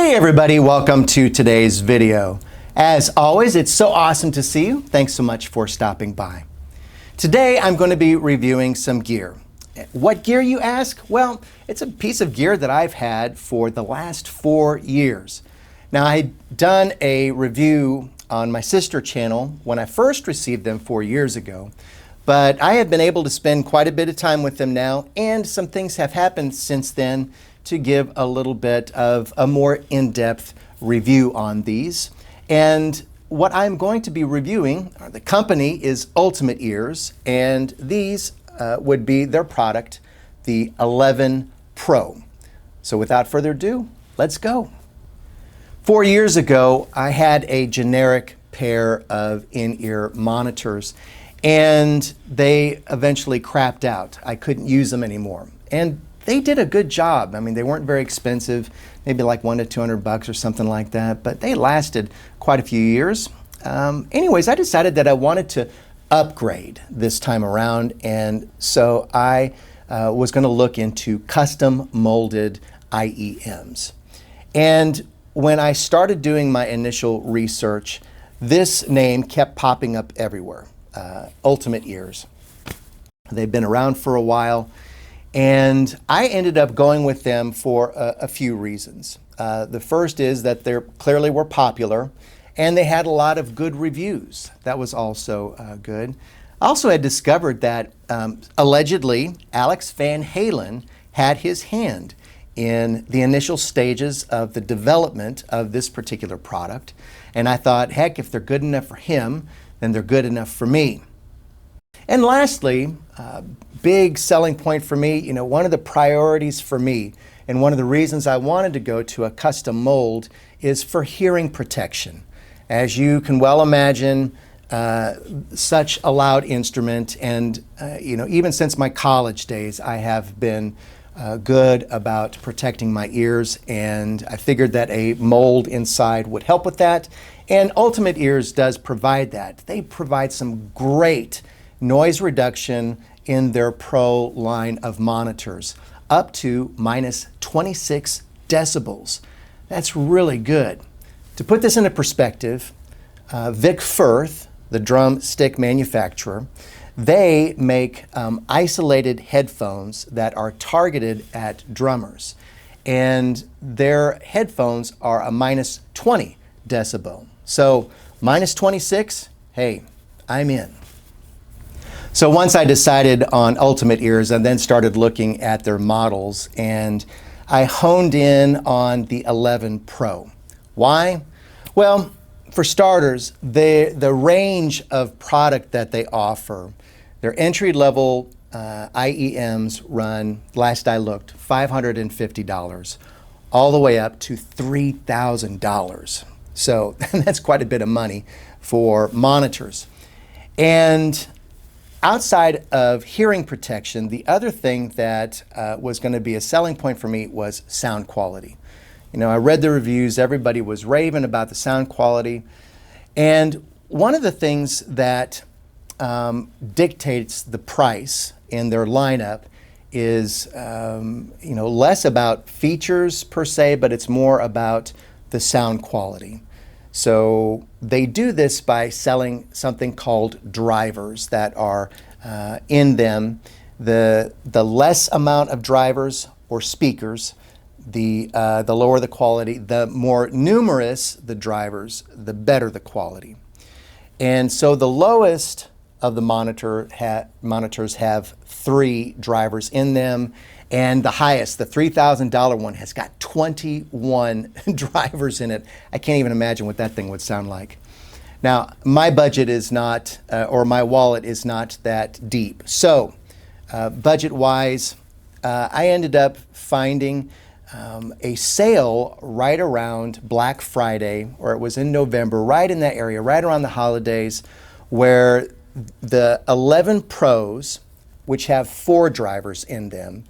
Hey everybody, welcome to today's video. As always, it's so awesome to see you. Thanks so much for stopping by. Today I'm going to be reviewing some gear. What gear, you ask? Well, it's a piece of gear that I've had for the last 4 years. Now, I'd done a review on my sister channel when I first received them 4 years ago, but I have been able to spend quite a bit of time with them now, and some things have happened since then to give a little bit of a more in-depth review on these. And what I'm going to be reviewing, the company is Ultimate Ears, and these would be their product, the 11 Pro. So without further ado, let's go. 4 years ago, I had a generic pair of in-ear monitors, and they eventually crapped out. I couldn't use them anymore. And they did a good job. I mean, they weren't very expensive, maybe like $100 to $200 or something like that, but they lasted quite a few years. Anyways, I decided that I wanted to upgrade this time around, and so I was going to look into custom molded IEMs. And when I started doing my initial research, this name kept popping up everywhere, Ultimate Ears. They've been around for a while, and I ended up going with them for a few reasons. The first is that they clearly were popular, and they had a lot of good reviews. That was also good. I also had discovered that allegedly Alex Van Halen had his hand in the initial stages of the development of this particular product. And I thought, heck, if they're good enough for him, then they're good enough for me. And lastly, big selling point for me, one of the priorities for me and one of the reasons I wanted to go to a custom mold is for hearing protection. As you can well imagine, such a loud instrument, and even since my college days, I have been good about protecting my ears, and I figured that a mold inside would help with that, and Ultimate Ears does provide that. They provide some great noise reduction in their Pro line of monitors, up to minus 26 decibels. That's really good. To put this into perspective, Vic Firth, the drumstick manufacturer, they make isolated headphones that are targeted at drummers. And their headphones are a minus 20 decibel. So minus 26, hey, I'm in. So once I decided on Ultimate Ears, I then started looking at their models, and I honed in on the 11 Pro. Why? Well, for starters, the range of product that they offer, their entry-level IEMs run, last I looked, $550, all the way up to $3,000. So that's quite a bit of money for monitors. And outside of hearing protection, the other thing that was going to be a selling point for me was sound quality. I read the reviews, everybody was raving about the sound quality. And one of the things that dictates the price in their lineup is less about features per se, but it's more about the sound quality. So they do this by selling something called drivers that are in them. The less amount of drivers or speakers, the lower the quality. The more numerous the drivers, the better the quality. And so the lowest of the monitors have 3 drivers in them, and the highest, the $3,000 one, has got 21 drivers in it. I can't even imagine what that thing would sound like. Now, my budget is not, or my wallet is not that deep. So, budget-wise, I ended up finding a sale right around Black Friday, or it was in November, right in that area, right around the holidays, where the 11 Pros, which have 4 drivers in them,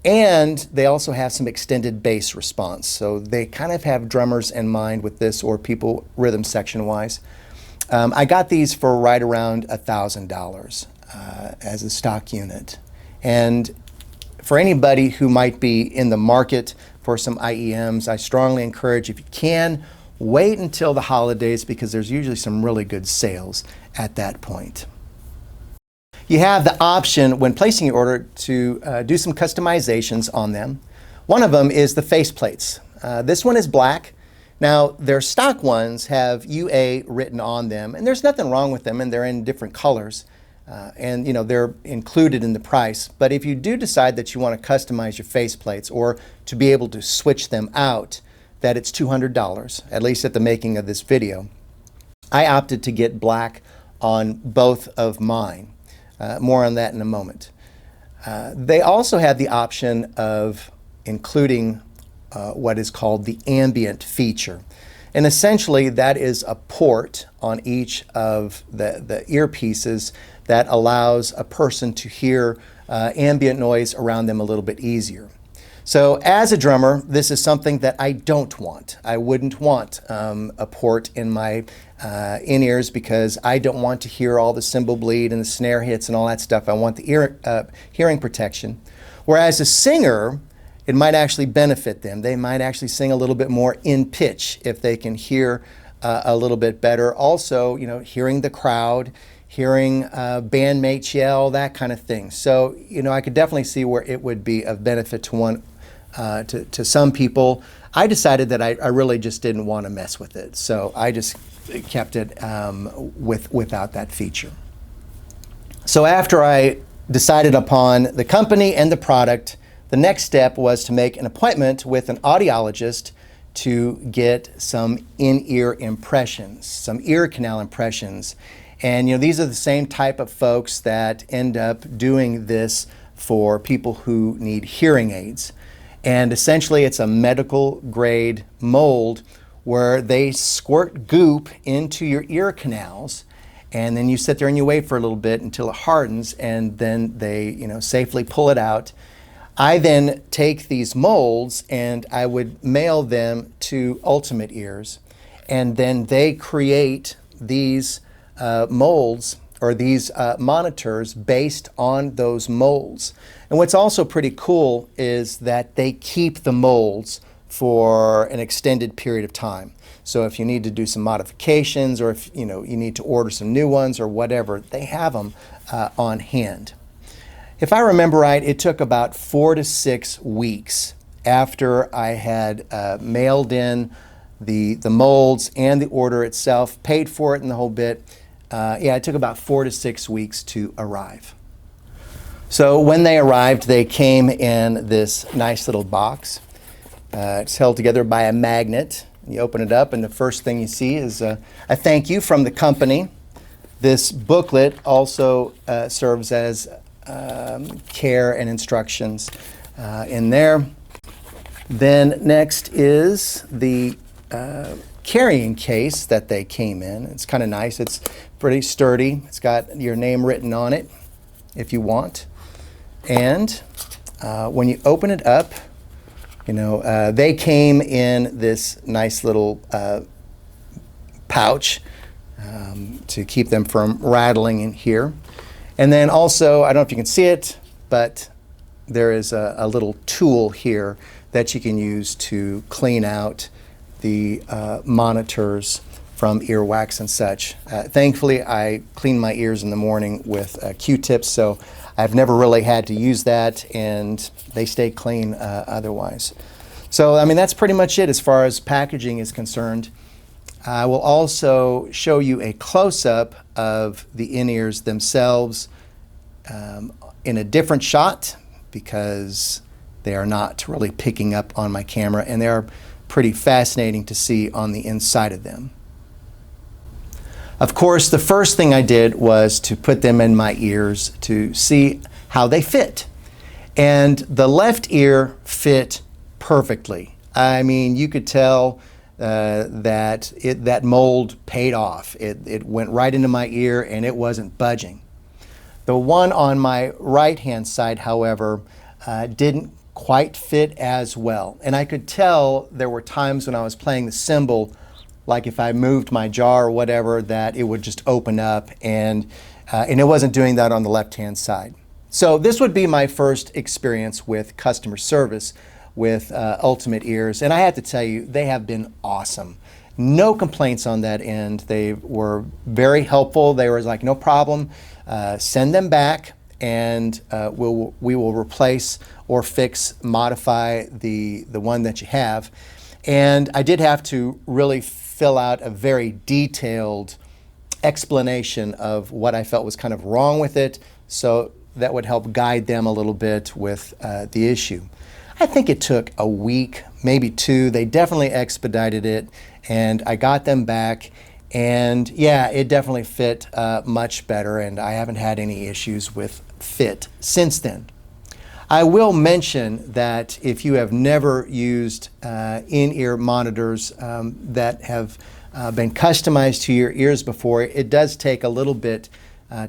and they also have some extended bass response. So they kind of have drummers in mind with this, or people rhythm section wise. I got these for right around $1,000 as a stock unit. And for anybody who might be in the market for some IEMs, I strongly encourage, if you can, wait until the holidays because there's usually some really good sales at that point. You have the option when placing your order to do some customizations on them. One of them is the faceplates. This one is black. Now, their stock ones have UA written on them, and there's nothing wrong with them, and they're in different colors. And they're included in the price. But if you do decide that you want to customize your faceplates or to be able to switch them out, that it's $200, at least at the making of this video. I opted to get black on both of mine. More on that in a moment. They also have the option of including what is called the ambient feature. And essentially that is a port on each of the earpieces that allows a person to hear ambient noise around them a little bit easier. So as a drummer, this is something that I don't want. I wouldn't want a port in my in-ears because I don't want to hear all the cymbal bleed and the snare hits and all that stuff. I want the hearing protection. Whereas a singer, it might actually benefit them. They might actually sing a little bit more in pitch if they can hear a little bit better. Also, hearing the crowd, hearing bandmates yell, that kind of thing. So, I could definitely see where it would be of benefit to some people. I decided that I really just didn't want to mess with it. So I just kept it without that feature. So after I decided upon the company and the product, the next step was to make an appointment with an audiologist to get some in-ear impressions, some ear canal impressions. And these are the same type of folks that end up doing this for people who need hearing aids. And essentially it's a medical grade mold where they squirt goop into your ear canals, and then you sit there and you wait for a little bit until it hardens, and then they safely pull it out. I then take these molds and I would mail them to Ultimate Ears, and then they create these molds or these monitors based on those molds. And what's also pretty cool is that they keep the molds for an extended period of time. So if you need to do some modifications, or if you need to order some new ones or whatever, they have them on hand. If I remember right, it took about 4 to 6 weeks after I had mailed in the molds and the order itself, paid for it and the whole bit. It took about 4 to 6 weeks to arrive. So when they arrived, they came in this nice little box. It's held together by a magnet. You open it up, and the first thing you see is a thank you from the company. This booklet also serves as care and instructions in there. Then next is the carrying case that they came in. It's kind of nice. It's pretty sturdy. It's got your name written on it if you want. And when you open it up, they came in this nice little pouch to keep them from rattling in here. And then also, I don't know if you can see it, but there is a little tool here that you can use to clean out the monitors from earwax and such. Thankfully, I clean my ears in the morning with Q-tips, so I've never really had to use that, and they stay clean otherwise. So, that's pretty much it as far as packaging is concerned. I will also show you a close-up of the in-ears themselves in a different shot because they are not really picking up on my camera, and they are pretty fascinating to see on the inside of them. Of course, the first thing I did was to put them in my ears to see how they fit. And the left ear fit perfectly. You could tell that mold paid off. It went right into my ear and it wasn't budging. The one on my right-hand side, however, didn't quite fit as well. And I could tell there were times when I was playing the cymbal, like if I moved my jaw or whatever, that it would just open up, and it wasn't doing that on the left-hand side. So this would be my first experience with customer service with Ultimate Ears, and I have to tell you, they have been awesome. No complaints on that end. They were very helpful. They were like, no problem, send them back, and we will replace or fix, modify the one that you have. And I did have to really fill out a very detailed explanation of what I felt was kind of wrong with it, so that would help guide them a little bit with the issue. I think it took a week, maybe two. They definitely expedited it, and I got them back, and yeah, it definitely fit much better, and I haven't had any issues with fit since then. I will mention that if you have never used in-ear monitors that have been customized to your ears before, it does take a little bit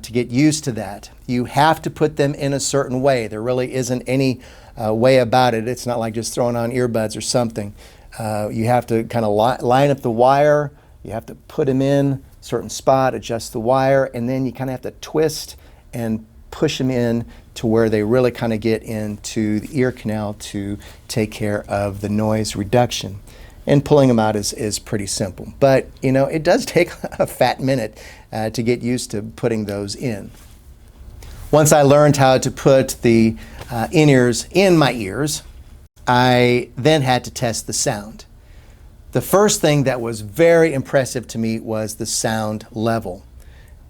to get used to that. You have to put them in a certain way. There really isn't any way about it. It's not like just throwing on earbuds or something. You have to kind of line up the wire. You have to put them in a certain spot, adjust the wire, and then you kind of have to twist and push them in to where they really kind of get into the ear canal to take care of the noise reduction. And pulling them out is pretty simple. But, you know, it does take a fat minute to get used to putting those in. Once I learned how to put the in-ears in my ears, I then had to test the sound. The first thing that was very impressive to me was the sound level.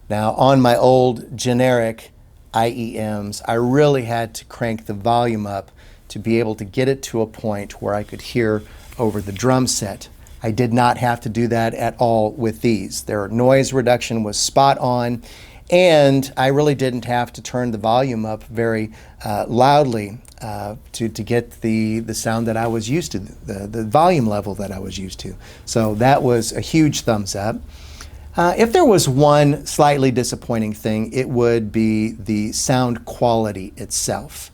Now, on my old generic IEMs, I really had to crank the volume up to be able to get it to a point where I could hear over the drum set. I did not have to do that at all with these. Their noise reduction was spot on, and I really didn't have to turn the volume up very loudly to get the sound that I was used to, the volume level that I was used to. So that was a huge thumbs up. If there was one slightly disappointing thing, it would be the sound quality itself.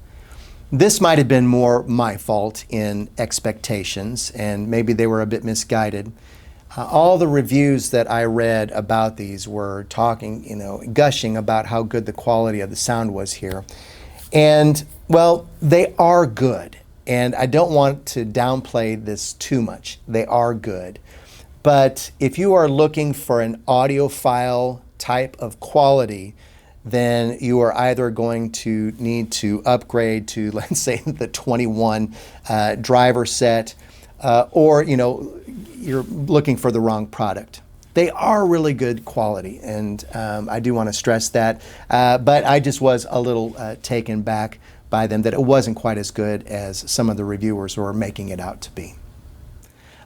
This might have been more my fault in expectations, and maybe they were a bit misguided. All the reviews that I read about these were talking, gushing about how good the quality of the sound was here. And, well, they are good, and I don't want to downplay this too much. They are good. But if you are looking for an audiophile type of quality, then you are either going to need to upgrade to, let's say, the 21 driver set, or you're looking for the wrong product. They are really good quality, and I do want to stress that, but I just was a little taken back by them that it wasn't quite as good as some of the reviewers were making it out to be.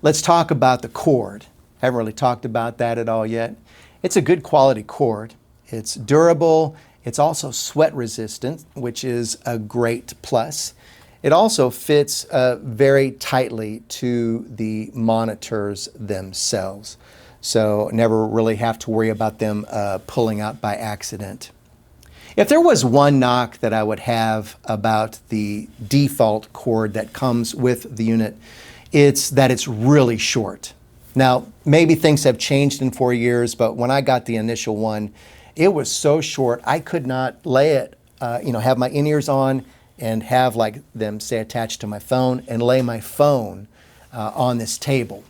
Let's talk about the cord. Haven't really talked about that at all yet. It's a good quality cord. It's durable. It's also sweat resistant, which is a great plus. It also fits very tightly to the monitors themselves. So never really have to worry about them pulling out by accident. If there was one knock that I would have about the default cord that comes with the unit, it's that it's really short. Now, maybe things have changed in 4 years, but when I got the initial one, it was so short I could not lay it, have my in-ears on and have like them say attached to my phone and lay my phone on this table.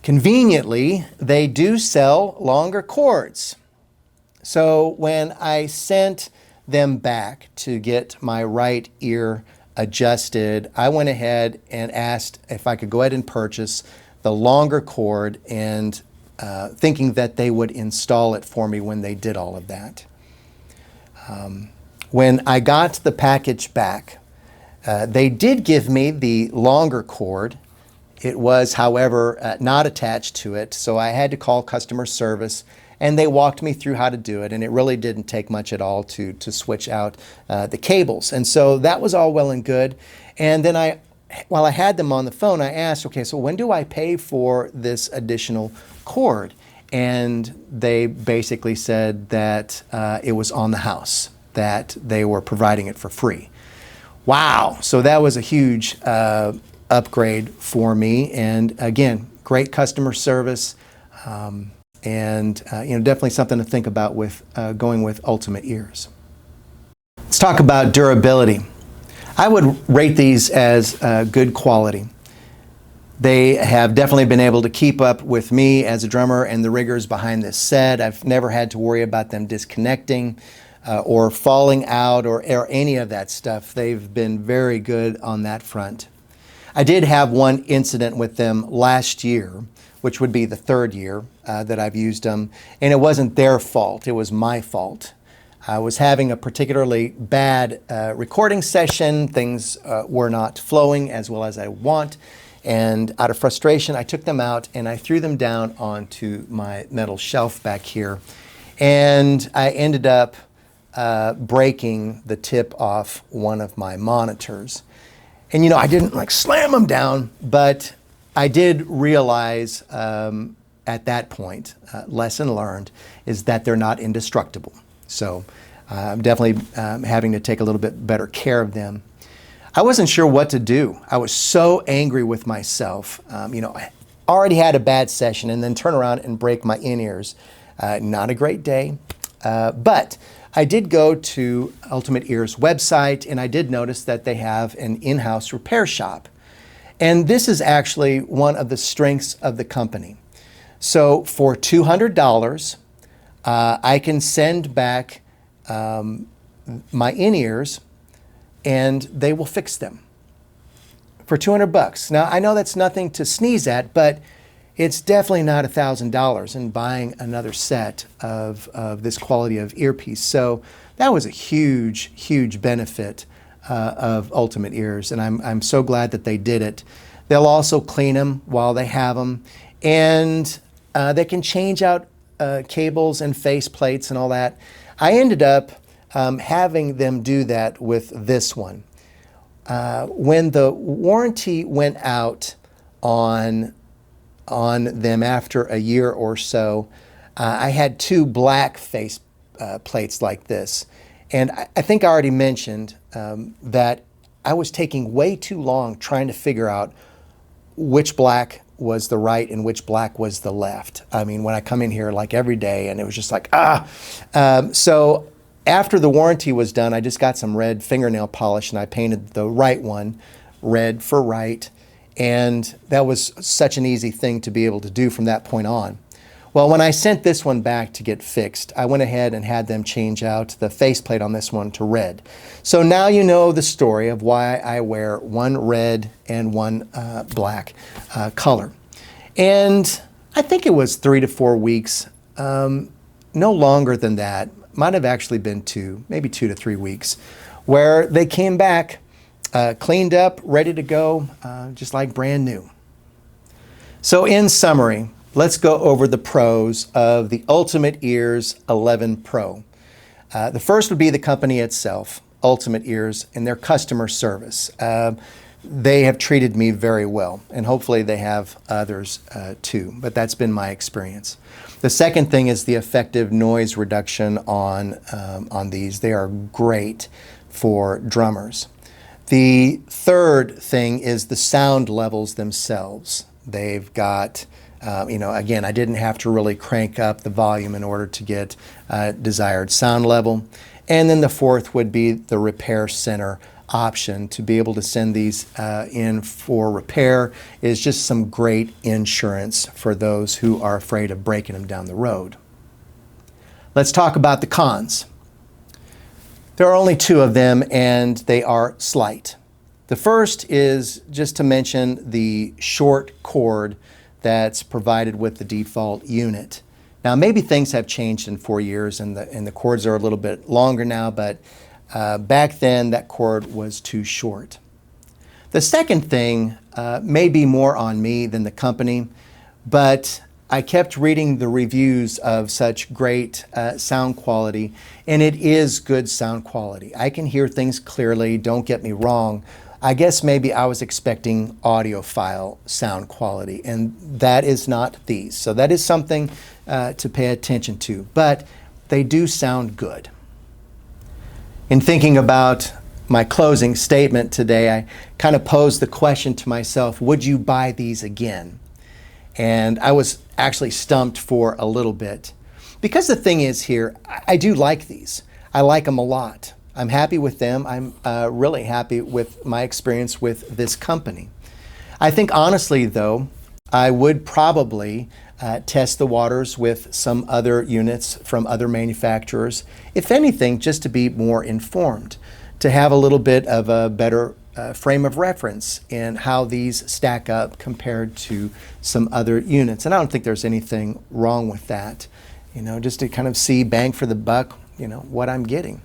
Conveniently, they do sell longer cords. So when I sent them back to get my right ear adjusted, I went ahead and asked if I could go ahead and purchase the longer cord, and thinking that they would install it for me when they did all of that. When I got the package back, they did give me the longer cord. It was, however, not attached to it, so I had to call customer service, and they walked me through how to do it, and it really didn't take much at all to switch out the cables. And so that was all well and good. And then while I had them on the phone, I asked, okay, so when do I pay for this additional cord? And they basically said that it was on the house, that they were providing it for free. Wow, so that was a huge upgrade for me. And again, great customer service, and definitely something to think about with going with Ultimate Ears. Let's talk about durability. I would rate these as good quality. They have definitely been able to keep up with me as a drummer and the riggers behind this set. I've never had to worry about them disconnecting or falling out or any of that stuff. They've been very good on that front. I did have one incident with them last year, which would be the third year that I've used them, and it wasn't their fault, it was my fault. I was having a particularly bad recording session. Things were not flowing as well as I want, and out of frustration, I took them out and I threw them down onto my metal shelf back here, and I ended up breaking the tip off one of my monitors. And you know, I didn't like slam them down, but I did realize at that point, lesson learned, is that they're not indestructible. So I'm definitely having to take a little bit better care of them. I wasn't sure what to do. I was so angry with myself. You know, I already had a bad session and then turn around and break my in-ears. Not a great day, but I did go to Ultimate Ears website and I did notice that they have an in-house repair shop. And this is actually one of the strengths of the company. So for $200, I can send back my in-ears and they will fix them for 200 bucks. Now, I know that's nothing to sneeze at, but it's definitely not $1,000 in buying another set of this quality of earpiece. So that was a huge, huge benefit of Ultimate Ears, and I'm so glad that they did it. They'll also clean them while they have them, and they can change out cables and face plates and all that. I ended up having them do that with this one. When the warranty went out on them after a year or so, I had two black face plates like this. And I think I already mentioned that I was taking way too long trying to figure out which black was the right and which black was the left. I mean, when I come in here like every day and it was just like, so after the warranty was done, I just got some red fingernail polish and I painted the right one red for right. And that was such an easy thing to be able to do from that point on. Well, when I sent this one back to get fixed, I went ahead and had them change out the faceplate on this one to red. So now you know the story of why I wear one red and one black color. And I think it was 3 to 4 weeks, no longer than that, might have actually been maybe 2 to 3 weeks, where they came back cleaned up, ready to go, just like brand new. So in summary, let's go over the pros of the Ultimate Ears 11 Pro. The first would be the company itself, Ultimate Ears, and their customer service. They have treated me very well, and hopefully they have others too, but that's been my experience. The second thing is the effective noise reduction on these. They are great for drummers. The third thing is the sound levels themselves. They've got, again, I didn't have to really crank up the volume in order to get desired sound level. And then the fourth would be the repair center option. To be able to send these in for repair is just some great insurance for those who are afraid of breaking them down the road. Let's talk about the cons. There are only 2 of them, and they are slight. The first is just to mention the short cord that's provided with the default unit. Now, maybe things have changed in 4 years, and the cords are a little bit longer now, but back then that cord was too short. The second thing may be more on me than the company, but I kept reading the reviews of such great sound quality, and it is good sound quality. I can hear things clearly, don't get me wrong. I guess maybe I was expecting audiophile sound quality, and that is not these. So that is something to pay attention to, but they do sound good. In thinking about my closing statement today, I kind of posed the question to myself, would you buy these again? And I was actually stumped for a little bit. Because the thing is here, I do like these. I like them a lot. I'm happy with them. I'm really happy with my experience with this company. I think honestly though, I would probably test the waters with some other units from other manufacturers, if anything, just to be more informed, to have a little bit of a better frame of reference in how these stack up compared to some other units. And I don't think there's anything wrong with that, just to kind of see bang for the buck, what I'm getting.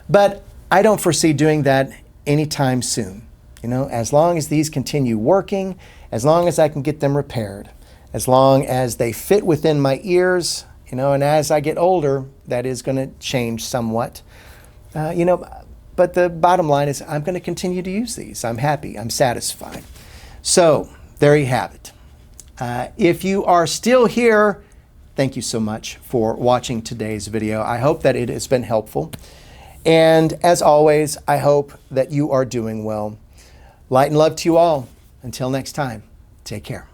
But I don't foresee doing that anytime soon. As long as these continue working, as long as I can get them repaired, as long as they fit within my ears, and as I get older, that is going to change somewhat. But the bottom line is I'm going to continue to use these. I'm happy. I'm satisfied. So there you have it. If you are still here, thank you so much for watching today's video. I hope that it has been helpful. And as always, I hope that you are doing well. Light and love to you all. Until next time, take care.